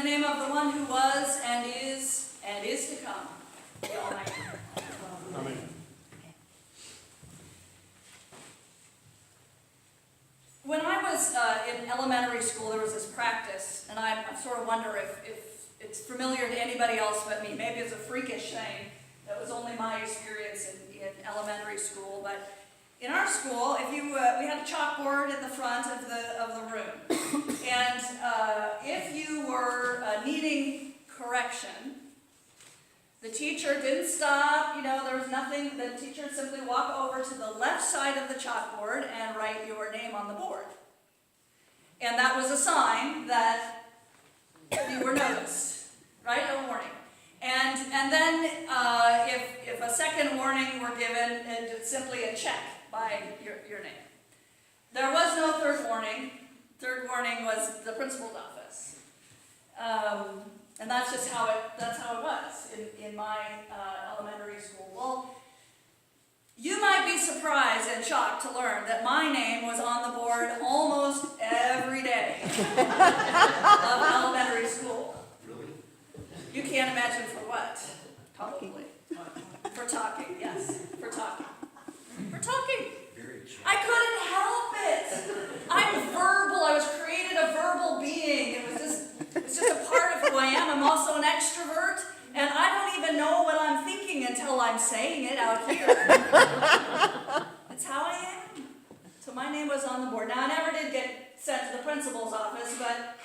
the name of the one who was and is to come, the Almighty. Amen. When I was in elementary school, there was this practice, and I sort of wonder if it's familiar to anybody else but me. Maybe it's a freakish thing. That was only my experience in elementary school. But in our school, if you we had a chalkboard in the front of the room, and if you were needing correction, the teacher didn't stop. There was nothing. The teacher would simply walk over to the left side of the chalkboard and write your name on the board, and that was a sign that you were noticed, right? A warning. And then if a second warning were given, it's simply a check by your name. There was no third warning. Third warning was the principal's office. And that's just how it was in my elementary school. Well, you might be surprised and shocked to learn that my name was on the board almost every day of elementary school. You can't imagine for what? Probably. For talking, yes. For talking. For talking. I couldn't help it. I'm verbal. I was created a verbal being. It's just a part of who I am. I'm also an extrovert, and I don't even know what I'm thinking until I'm saying it out here. That's how I am. So my name was on the board. Now, I never did get sent to the principal's office, but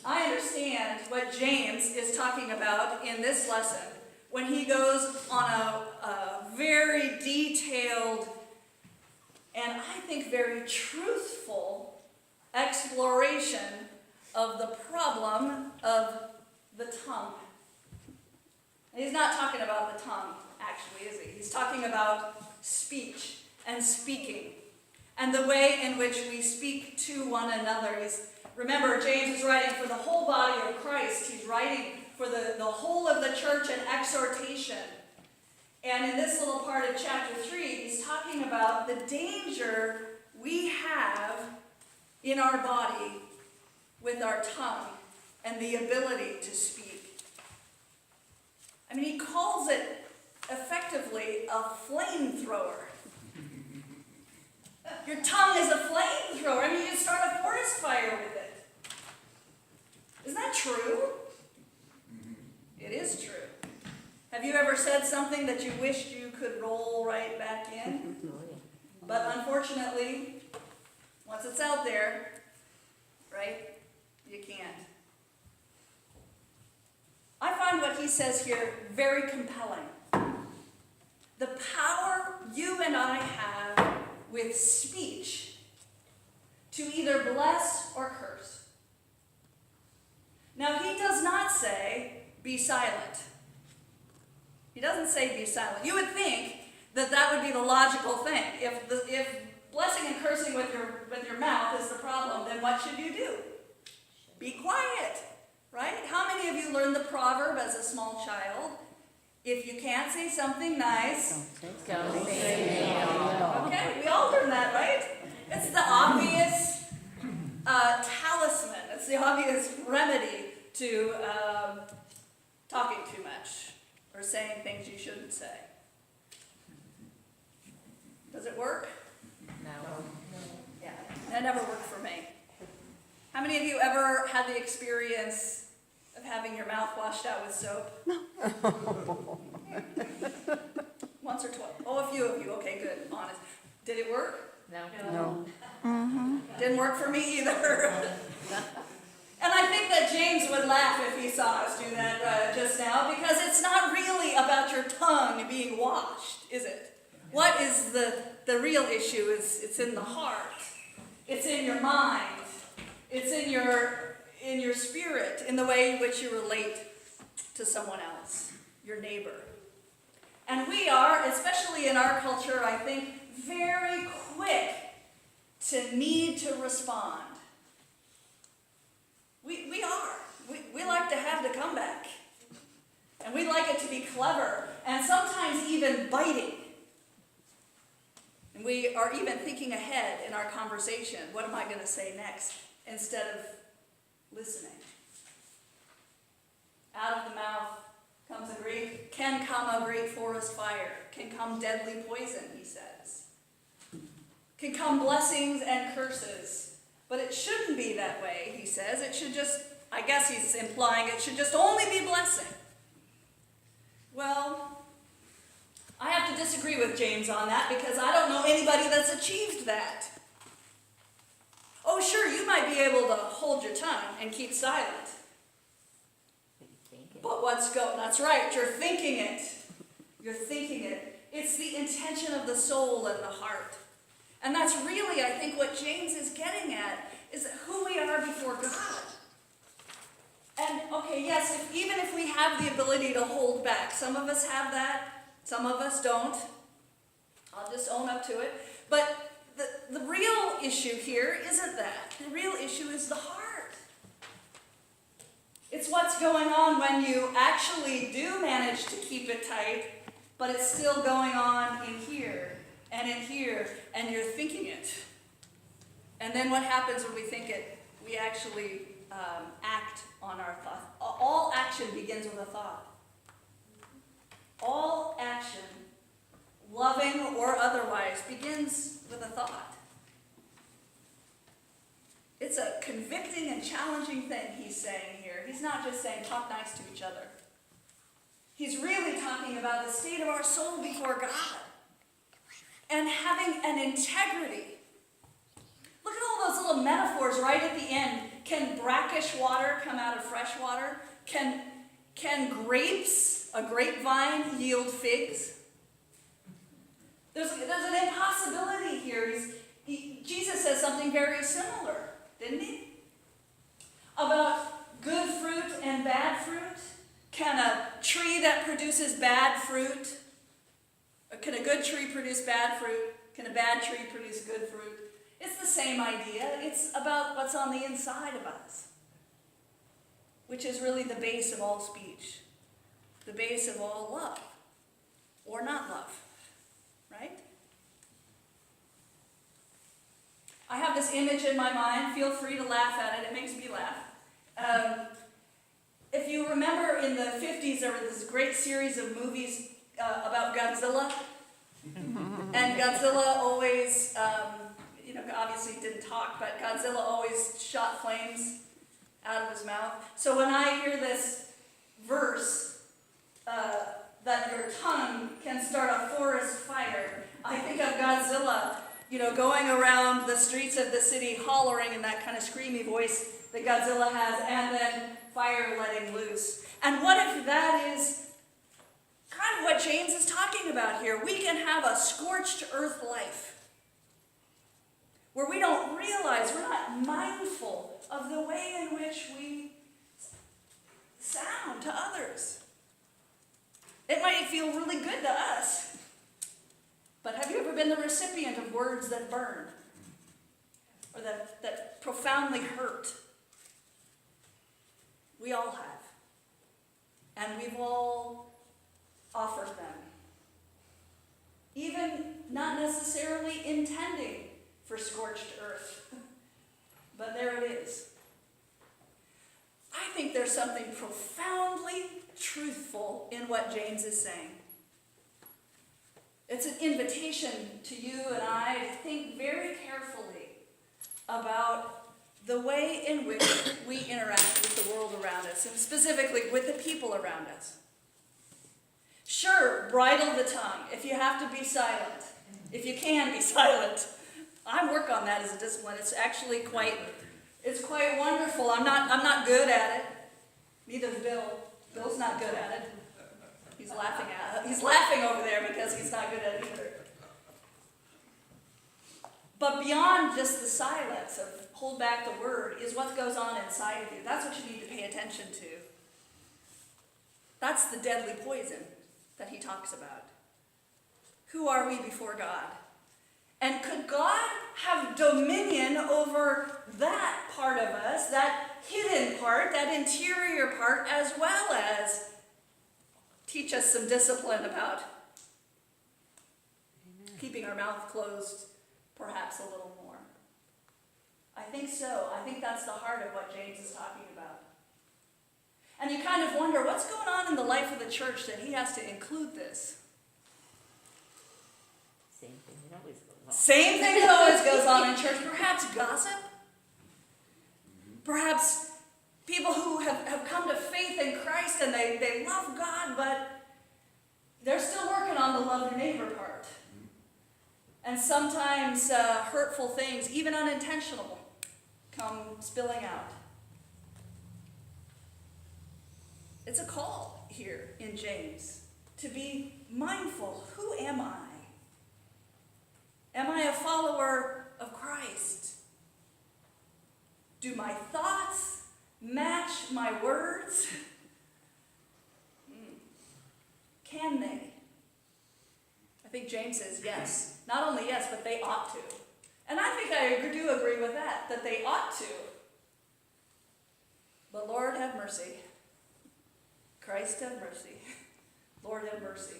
I understand what James is talking about in this lesson when he goes on a very detailed and I think very truthful exploration of the problem of the tongue. And he's not talking about the tongue, actually, is he? He's talking about speech and speaking and the way in which we speak to one another. Remember, James is writing for the whole body of Christ. He's writing for the whole of the church and exhortation. And in this little part of chapter 3, he's talking about the danger we have in our body with our tongue and the ability to speak. I mean, he calls it effectively a flamethrower. Your tongue is a flamethrower. I mean, you start a forest fire with it. Isn't that true? It is true. Have you ever said something that you wished you could roll right back in? But unfortunately, once it's out there, right, you can't. I find what he says here very compelling. The power you and I have with speech to either bless or curse. Now, he does not say, be silent. He doesn't say be silent. You would think that would be the logical thing. If blessing and cursing with your mouth is the problem, then what should you do? Be quiet, right? How many of you learned the proverb as a small child? If you can't say something nice, don't say no. Okay, we all learned that, right? It's the obvious talisman. It's the obvious remedy to talking too much or saying things you shouldn't say. Does it work? No. Yeah, that never worked for me. How many of you ever had the experience of having your mouth washed out with soap? Once or twice. Oh, a few of you. Okay, good. Honest. Did it work? No. Didn't work for me either. And I think that James would laugh if he saw us do that just now, because it's not really about your tongue being washed, is it? What is the real issue? It's in the heart. It's in your mind. It's in your spirit, in the way in which you relate to someone else, your neighbor. And we are, especially in our culture, I think, very quick to need to respond. We are. We like to have the comeback. And we like it to be clever and sometimes even biting. And we are even thinking ahead in our conversation. What am I going to say next? Instead of listening. Out of the mouth can come a great forest fire, can come deadly poison, he says. Can come blessings and curses. But it shouldn't be that way, he says. It should just, I guess he's implying it should just only be blessing. Well, I have to disagree with James on that because I don't know anybody that's achieved that. Oh, sure, you might be able to hold your tongue and keep silent. But that's right, you're thinking it. You're thinking it. It's the intention of the soul and the heart. And that's really, I think, what James is getting at, is who we are before God. And, okay, yes, even if we have the ability to hold back, some of us have that, some of us don't. I'll just own up to it. But the real issue here isn't that. The real issue is the heart. It's what's going on when you actually do manage to keep it tight, but it's still going on in here, and you're thinking it. And then what happens when we think it? We actually act on our thought. All action begins with a thought. All action, loving or otherwise, begins with a thought. It's a convicting and challenging thing he's saying here. He's not just saying talk nice to each other. He's really talking about the state of our soul before God. And having an integrity. Look at all those little metaphors right at the end. Can brackish water come out of fresh water? Can grapes, a grapevine, yield figs? There's an impossibility here. Jesus says something very similar. Didn't he? About good fruit and bad fruit. Can a tree that produces bad fruit, can a good tree produce bad fruit? Can a bad tree produce good fruit? It's the same idea. It's about what's on the inside of us, which is really the base of all speech, the base of all love, or not love, right? I have this image in my mind. Feel free to laugh at it. It makes me laugh. If you remember in the 50s, there was this great series of movies about Godzilla. And Godzilla always, obviously didn't talk, but Godzilla always shot flames out of his mouth. So when I hear this verse, that your tongue can start a forest fire, I think of Godzilla, going around the streets of the city hollering in that kind of screamy voice that Godzilla has, and then fire letting loose. And what if that is kind of what James is talking about here? We can have a scorched earth life where we don't realize, we're not mindful of the way in which we sound to others. It might feel really good to us, but have you ever been the recipient of words that burn or that profoundly hurt? We all have. And we've all offered them. Even not necessarily intending for scorched earth. But there it is. I think there's something profoundly truthful in what James is saying. It's an invitation to you and I to think very carefully about the way in which we interact with the world around us, and specifically with the people around us. Sure, bridle the tongue if you have to be silent, if you can be silent. I work on that as a discipline. It's actually quite wonderful. I'm not good at it. Neither is Bill. Bill's not good at it. He's laughing over there because he's not good at it either. But beyond just the silence of hold back the word is what goes on inside of you. That's what you need to pay attention to. That's the deadly poison that he talks about. Who are we before God? And could God have dominion over that part of us, that hidden part, that interior part, as well as teach us some discipline about keeping our mouth closed perhaps a little more? I think so. I think that's the heart of what James is talking about. And you kind of wonder, what's going on in the life of the church that he has to include this? Same thing that always goes on. Same thing that always goes on in church. Perhaps gossip. Perhaps people who have come to faith in Christ and they love God, but they're still working on the love your neighbor part. And sometimes hurtful things, even unintentional, come spilling out. It's a call here in James to be mindful. Who am I? Am I a follower of Christ? Do my thoughts match my words? Can they? I think James says yes. Not only yes, but they ought to. And I think I do agree with that they ought to. But Lord have mercy. Christ have mercy. Lord have mercy.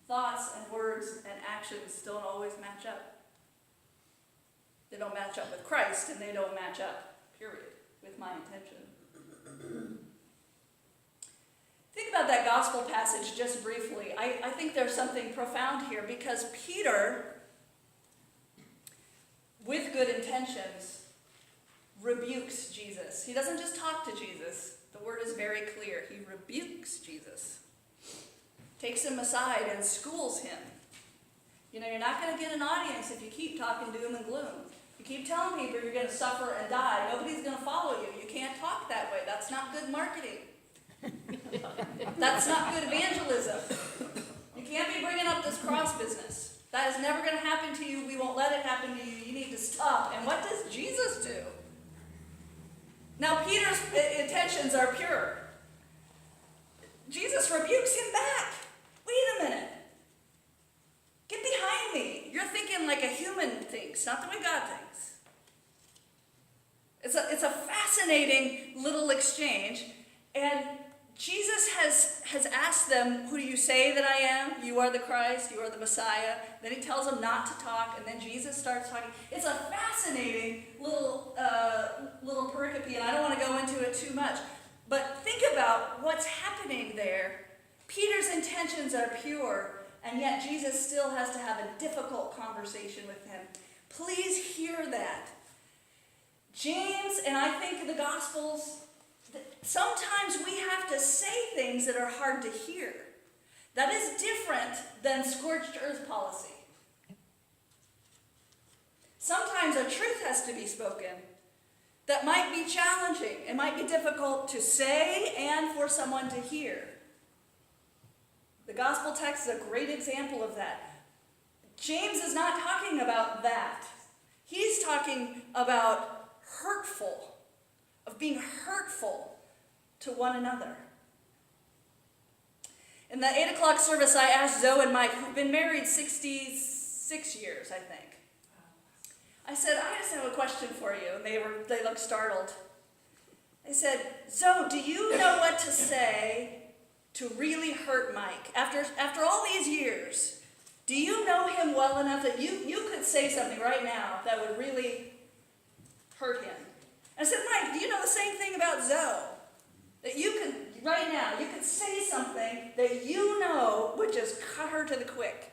Thoughts and words and actions don't always match up. They don't match up with Christ, and they don't match up, period, with my intention. Think about that gospel passage just briefly. I think there's something profound here, because Peter, with good intentions, rebukes Jesus. He doesn't just talk to Jesus. The word is very clear. He rebukes Jesus. Takes him aside and schools him. You know, you're not going to get an audience if you keep talking doom and gloom. You keep telling people you're going to suffer and die. Nobody's going to follow you. You can't talk that way. That's not good marketing. That's not good evangelism. You can't be bringing up this cross business. That is never going to happen to you. We won't let it happen to you. You need to stop. And what does Jesus do? Now, Peter's intentions are pure. Jesus rebukes him back. Wait a minute. Get behind me. You're thinking like a human thinks, not the way God thinks. It's a fascinating little exchange. And Jesus has asked them, who do you say that I am? You are the Christ, you are the Messiah. Then he tells them not to talk, and then Jesus starts talking. It's a fascinating little pericope, and I don't want to go into it too much. But think about what's happening there. Peter's intentions are pure, and yet Jesus still has to have a difficult conversation with him. Please hear that. James, and I think the Gospels, sometimes we have to say things that are hard to hear. That is different than scorched earth policy. Sometimes a truth has to be spoken that might be challenging. It might be difficult to say and for someone to hear. The gospel text is a great example of that. James is not talking about that. He's talking about of being hurtful to one another. In the 8 o'clock service, I asked Zoe and Mike, who've been married 66 years, I think. I said, I just have a question for you. And they looked startled. I said, Zoe, do you know what to say to really hurt Mike? After all these years, do you know him well enough that you could say something right now that would really hurt him? And I said, Mike, do you know the same thing about Zoe? That you could, right now, you could say something that you know would just cut her to the quick.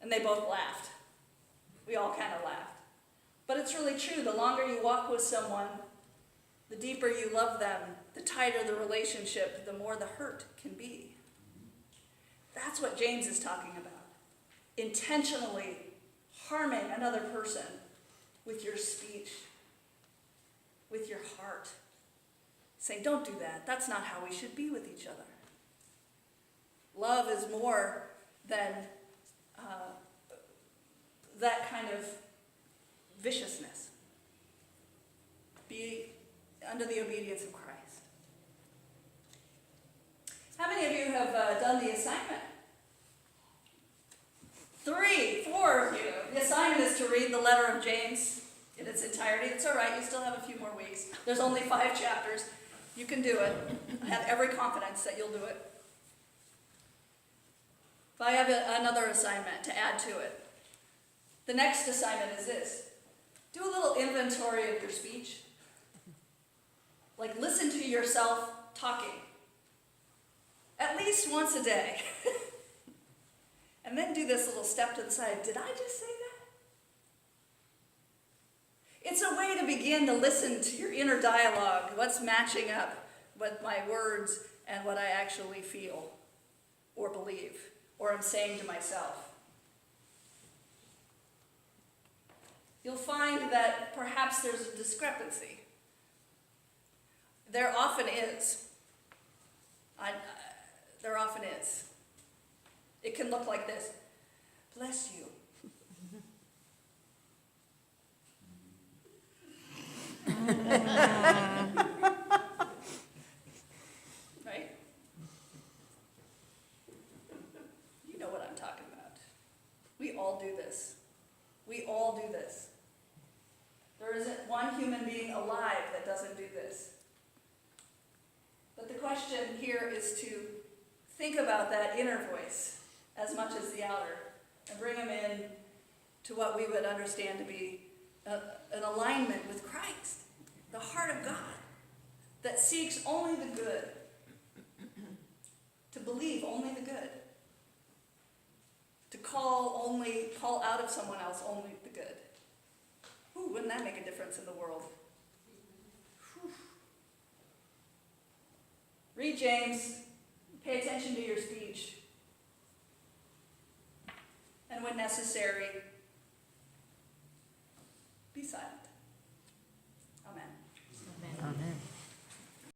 And they both laughed. We all kind of laughed. But it's really true. The longer you walk with someone, the deeper you love them, the tighter the relationship, the more the hurt can be. That's what James is talking about. Intentionally harming another person with your speech, with your heart. Saying, don't do that. That's not how we should be with each other. Love is more than that kind of viciousness. Be under the obedience of Christ. How many of you have done the assignment? 3, 4 of you. The assignment is to read the letter of James in its entirety. It's all right. You still have a few more weeks. There's only 5 chapters. You can do it. I have every confidence that you'll do it. But I have another assignment to add to it. The next assignment is this. Do a little inventory of your speech. Like, listen to yourself talking. At least once a day. And then do this little step to the side. Did I just say that? It's a way to begin to listen to your inner dialogue. What's matching up with my words and what I actually feel or believe or am saying to myself. You'll find that perhaps there's a discrepancy. There often is. There often is. It can look like this. Bless you. Right? You know what I'm talking about. We all do this. We all do this. There isn't one human being alive that doesn't do this. But the question here is to think about that inner voice as much as the outer and bring them in to what we would understand to be an alignment with Christ, the heart of God, that seeks only the good, to believe only the good, to call out of someone else only the good. Ooh, wouldn't that make a difference in the world? Whew. Read James. Pay attention to your speech. And when necessary, be silent. Amen. Amen.